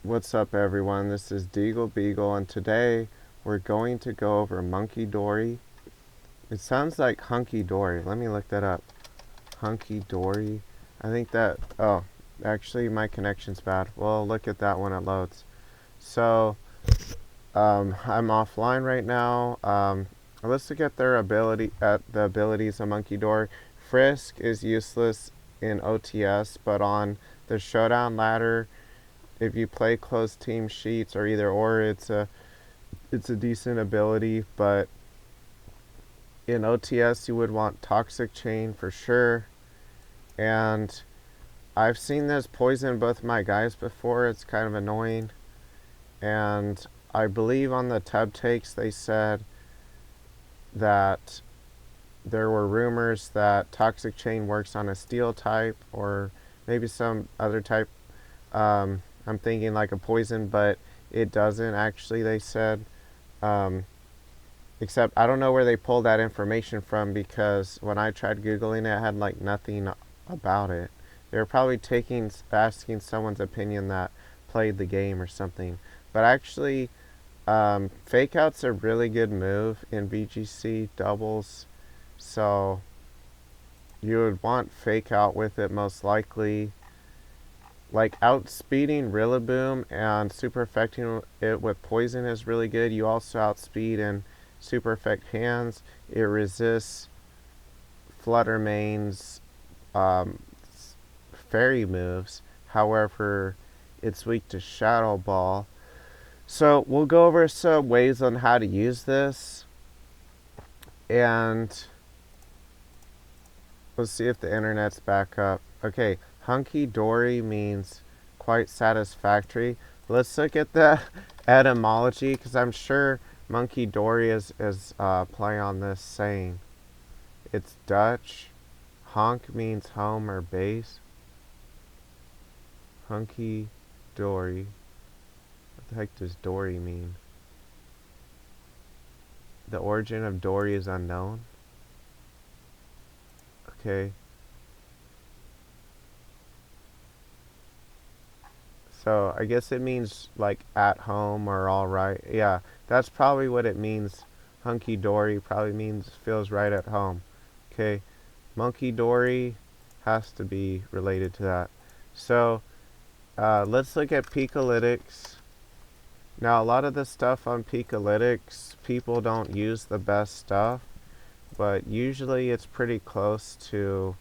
What's up, everyone? This is DeagleBeagle, and today we're going to go over Munkidori. It sounds like Hunky Dory. Let me look that up. Hunky Dory. I think that. Oh, actually, my connection's bad. Well, look at that when it loads. So, I'm offline right now. Let's look at their ability at the abilities of Munkidori. Frisk is useless in OTS, but on the showdown ladder, if you play close team sheets or either or, it's a decent ability. But in OTS, you would want Toxic Chain for sure. And I've seen this poison both my guys before. It's kind of annoying. And I believe on the tub takes they said that there were rumors that Toxic Chain works on a steel type or maybe some other type. I'm thinking like a poison, but it doesn't actually, they said. Um, Except I don't know where they pulled that information from, because when I tried Googling it, I had like nothing about it. They were probably asking someone's opinion that played the game or something. But actually, fake out's a really good move in VGC doubles. So you would want fake out with it most likely. Like outspeeding Rillaboom and super affecting it with poison is really good. You also outspeed and super effect hands. It resists Flutter Mane's fairy moves. However, it's weak to Shadow Ball. So we'll go over some ways on how to use this. And let's see if the internet's back up. Okay, Hunky Dory means quite satisfactory. Let's look at the etymology, because I'm sure Monkey Dory is play on this saying. It's Dutch. Honk means home or base. Hunky Dory. What the heck does Dory mean? The origin of Dory is unknown. Okay. So I guess it means like at home or alright. Yeah, that's probably what it means. Hunky Dory probably means feels right at home. Okay, Monkey Dory has to be related to that. So let's look at Peakalytics. Now, a lot of the stuff on Peakalytics, people don't use the best stuff, but usually it's pretty close to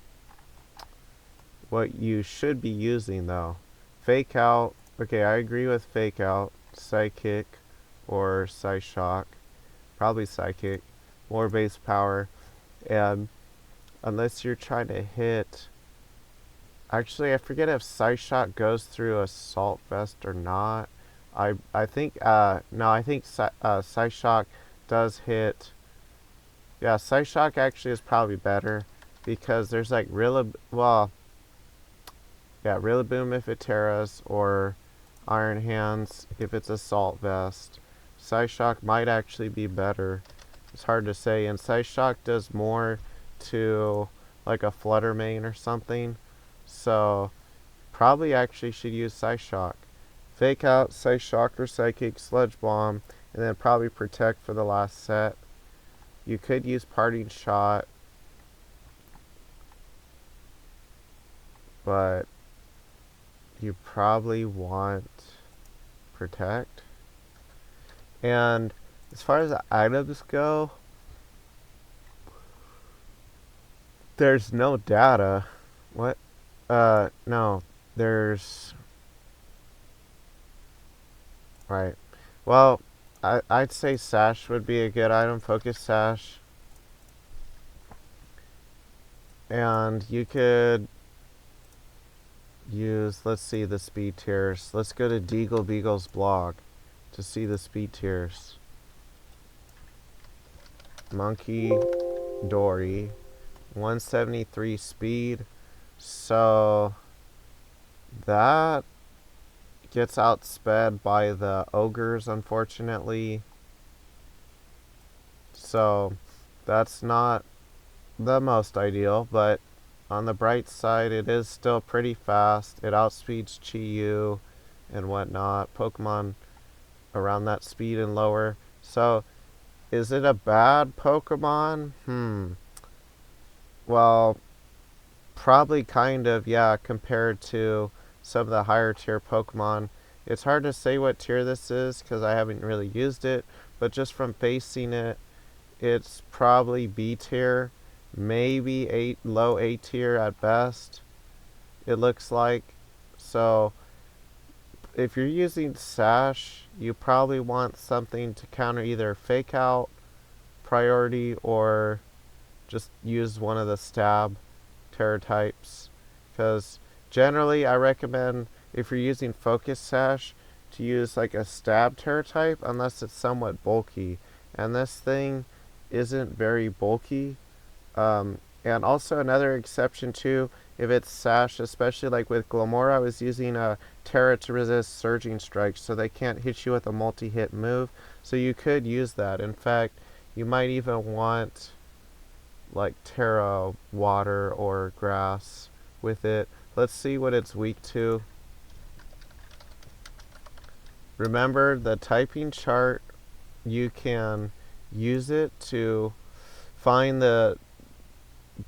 what you should be using, though. Fake out. Okay, I agree with fake out. Psychic or Psyshock. Probably Psychic. More base power. And unless you're trying to hit. Actually, I forget if Psyshock goes through Assault Vest or not. I think no, I think Psyshock does hit. Yeah, Psyshock actually is probably better, because there's like Rillaboom if it Terras, or Iron Hands if it's Assault Vest. Psyshock might actually be better. It's hard to say, and Psyshock does more to like a Flutter Mane or something. So probably actually should use Psyshock. Fake out, Psyshock or Psychic, Sludge Bomb, and then probably Protect for the last set. You could use Parting Shot, but you probably want Protect. And as far as the items go, there's no data. What? No. There's... Right. Well, I'd say Sash would be a good item. Focus Sash. And you could use, let's see the speed tiers. Let's go to DeagleBeagle's blog to see the speed tiers. Monkey Dory, 173 speed. So that gets outsped by the ogres, unfortunately. So that's not the most ideal, but on the bright side, it is still pretty fast. It outspeeds Chi-Yu, and whatnot. Pokemon around that speed and lower. So, is it a bad Pokemon? Well, probably kind of, yeah, compared to some of the higher tier Pokemon. It's hard to say what tier this is because I haven't really used it, but just from facing it, it's probably B tier, maybe low A tier at best, it looks like. So, if you're using Sash, you probably want something to counter either Fake Out, Priority, or just use one of the stab terror types. Because generally, I recommend if you're using Focus Sash to use like a stab terror type unless it's somewhat bulky. And this thing isn't very bulky. And also another exception too, if it's Sash, especially like with Glamora, I was using a Terra to resist Surging Strikes, so they can't hit you with a multi-hit move. So you could use that. In fact, you might even want like Terra Water or Grass with it. Let's see what it's weak to. Remember the typing chart, you can use it to find to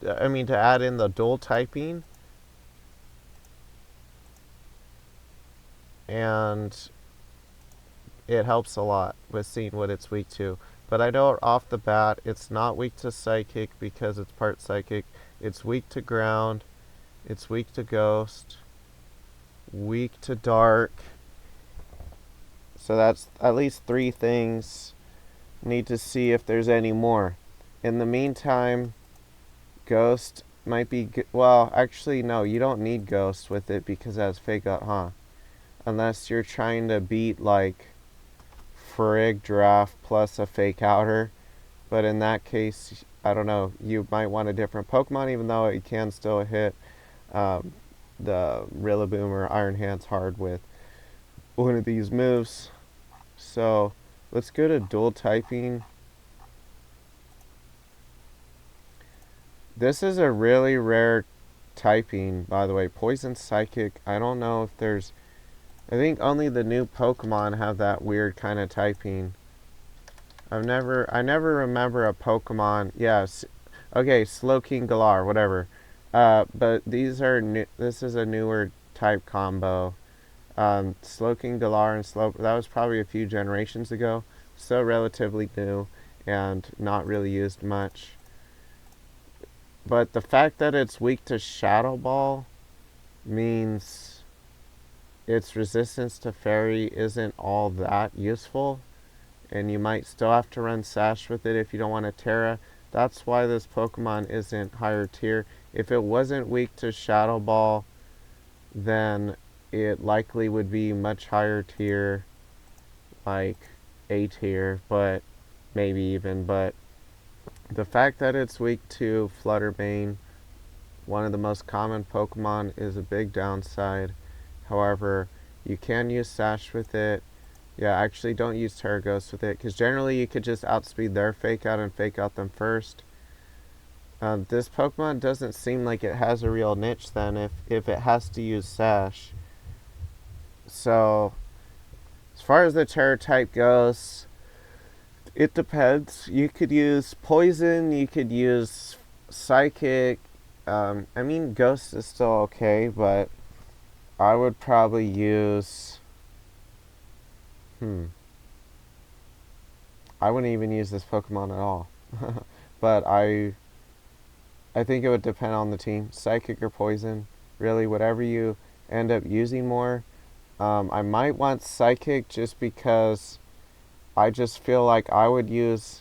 add in the dual typing, and it helps a lot with seeing what it's weak to. But I know off the bat it's not weak to Psychic because it's part Psychic. It's weak to Ground, it's weak to Ghost, weak to Dark. So that's at least 3 things. Need to see if there's any more. In the meantime, Ghost might be well, actually no, you don't need Ghost with it because it has Fake Out, huh? Unless you're trying to beat like Frig Draft plus a Fake Outer. But in that case, I don't know, you might want a different Pokemon, even though it can still hit the Rillaboom or Iron Hands hard with one of these moves. So let's go to dual typing. This is a really rare typing, by the way. Poison Psychic. I don't know if there's... I think only the new Pokemon have that weird kind of typing. I never remember a Pokemon... Yes. Okay, Slowking Galar, whatever. But these are new... This is a newer type combo. Slowking Galar and that was probably a few generations ago. So relatively new and not really used much. But the fact that it's weak to Shadow Ball means its resistance to Fairy isn't all that useful. And you might still have to run Sash with it if you don't want to Terra. That's why this Pokemon isn't higher tier. If it wasn't weak to Shadow Ball, then it likely would be much higher tier, like A tier, but maybe even. But the fact that it's weak to Fluttermane, one of the most common Pokemon, is a big downside. However, you can use Sash with it. Yeah, actually don't use Terra Ghost with it, because generally you could just outspeed their Fake Out and Fake Out them first. This Pokemon doesn't seem like it has a real niche then if it has to use Sash. So, as far as the Terra type goes, it depends. You could use Poison, you could use Psychic. Ghost is still okay, but I would probably use... I wouldn't even use this Pokemon at all. But I think it would depend on the team. Psychic or Poison. Really, whatever you end up using more. I might want Psychic just because I just feel like I would use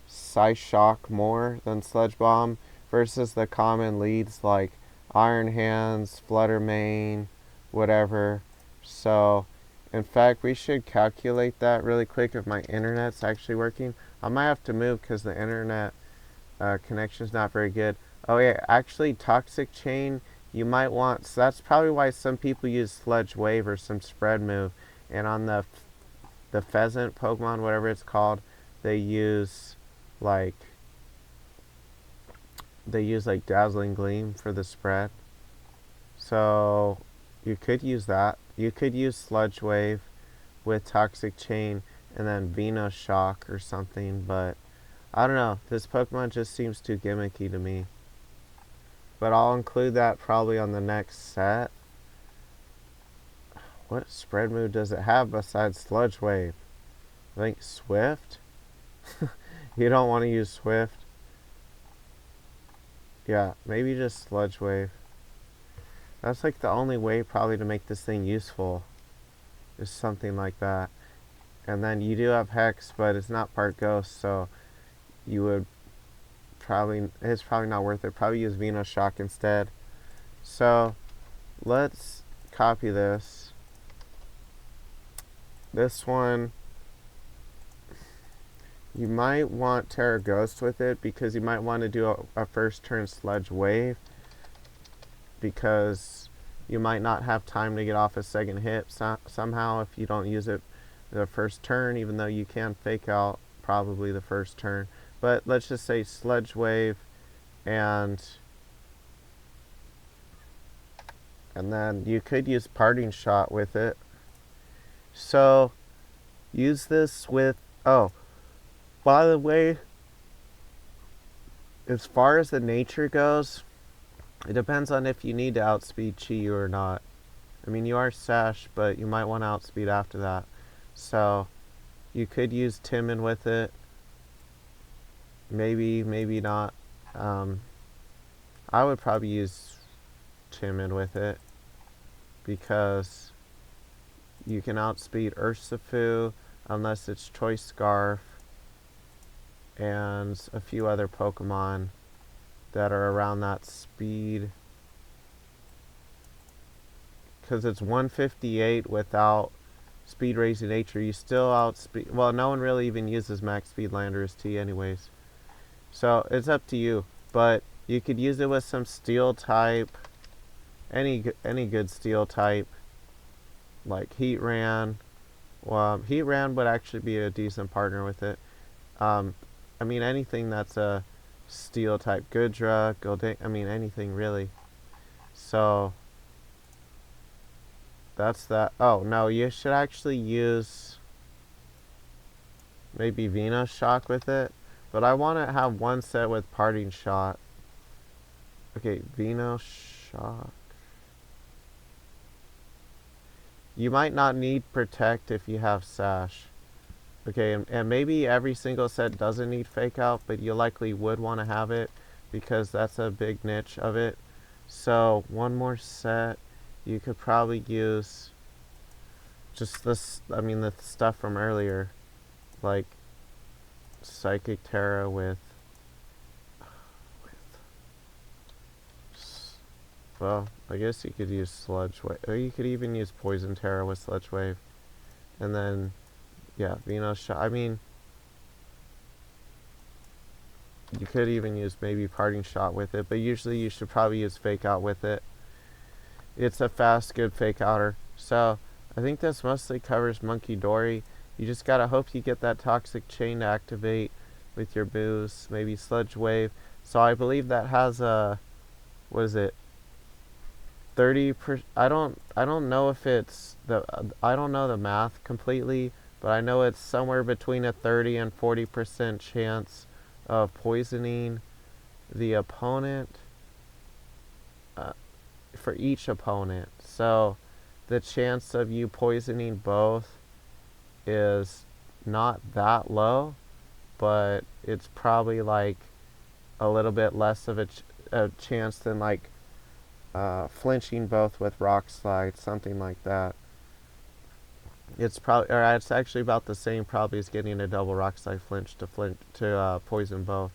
Psyshock more than Sludge Bomb versus the common leads like Iron Hands, Fluttermane, whatever. So, in fact, we should calculate that really quick if my internet's actually working. I might have to move because the internet connection's not very good. Oh yeah, actually Toxic Chain you might want, so that's probably why some people use Sludge Wave or some spread move. And on the Pheasant Pokemon, whatever it's called, they use like Dazzling Gleam for the spread. So you could use that. You could use Sludge Wave with Toxic Chain and then Venoshock or something, but I don't know. This Pokemon just seems too gimmicky to me. But I'll include that probably on the next set. What spread move does it have besides Sludge Wave? I think Swift? You don't want to use Swift. Yeah, maybe just Sludge Wave. That's like the only way probably to make this thing useful. Is something like that. And then you do have Hex, but it's not part Ghost, so you would probably, it's probably not worth it. Probably use Venoshock instead. So let's copy this. This one, you might want Terra Ghost with it because you might want to do a first turn Sludge Wave because you might not have time to get off a second hit somehow if you don't use it the first turn, even though you can fake out probably the first turn. But let's just say Sludge Wave and then you could use Parting Shot with it. So use this with, oh, by the way, as far as the nature goes, it depends on if you need to outspeed Chi or not. I mean, you are Sash, but you might want to outspeed after that. So you could use Timon with it. Maybe, maybe not. I would probably use Timon with it because you can outspeed Urshifu unless it's Choice Scarf and a few other Pokemon that are around that speed. Because it's 158 without speed raising nature, you still outspeed. Well, no one really even uses max speed Landorus T anyways. So it's up to you. But you could use it with some steel type, any good steel type, like Heatran. Well, Heatran would actually be a decent partner with it. I mean, anything that's a steel type, Goodra, Golding, I mean, anything really. So that's that. Oh, no, you should actually use maybe Venoshock with it. But I want to have one set with Parting Shot. Okay, Venoshock. You might not need Protect if you have Sash. Okay, and maybe every single set doesn't need Fake Out, but you likely would want to have it because that's a big niche of it. So, one more set. You could probably use just this, I mean, the stuff from earlier. Like Psychic Terra with well, I guess you could use Sludge Wave, or you could even use Poison Terra with Sludge Wave, and then yeah, Venoshock. I mean, you could even use maybe Parting Shot with it, but usually you should probably use Fake Out with it. It's a fast, good Fake Outer. So I think this mostly covers Munkidori. You just gotta hope you get that Toxic Chain to activate with your boost, maybe Sludge Wave. So I believe that has a, what is it, 30%. I don't know if it's the, I don't know the math completely, but I know it's somewhere between a 30 and 40% chance of poisoning the opponent for each opponent. So the chance of you poisoning both is not that low, but it's probably like a little bit less of a chance than like flinching both with Rock Slide, something like that. It's probably, or it's actually about the same probably as getting a double Rock Slide flinch to poison both.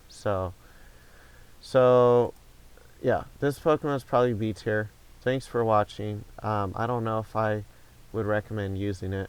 So yeah, this Pokemon is probably B tier. Thanks for watching. I don't know if I would recommend using it.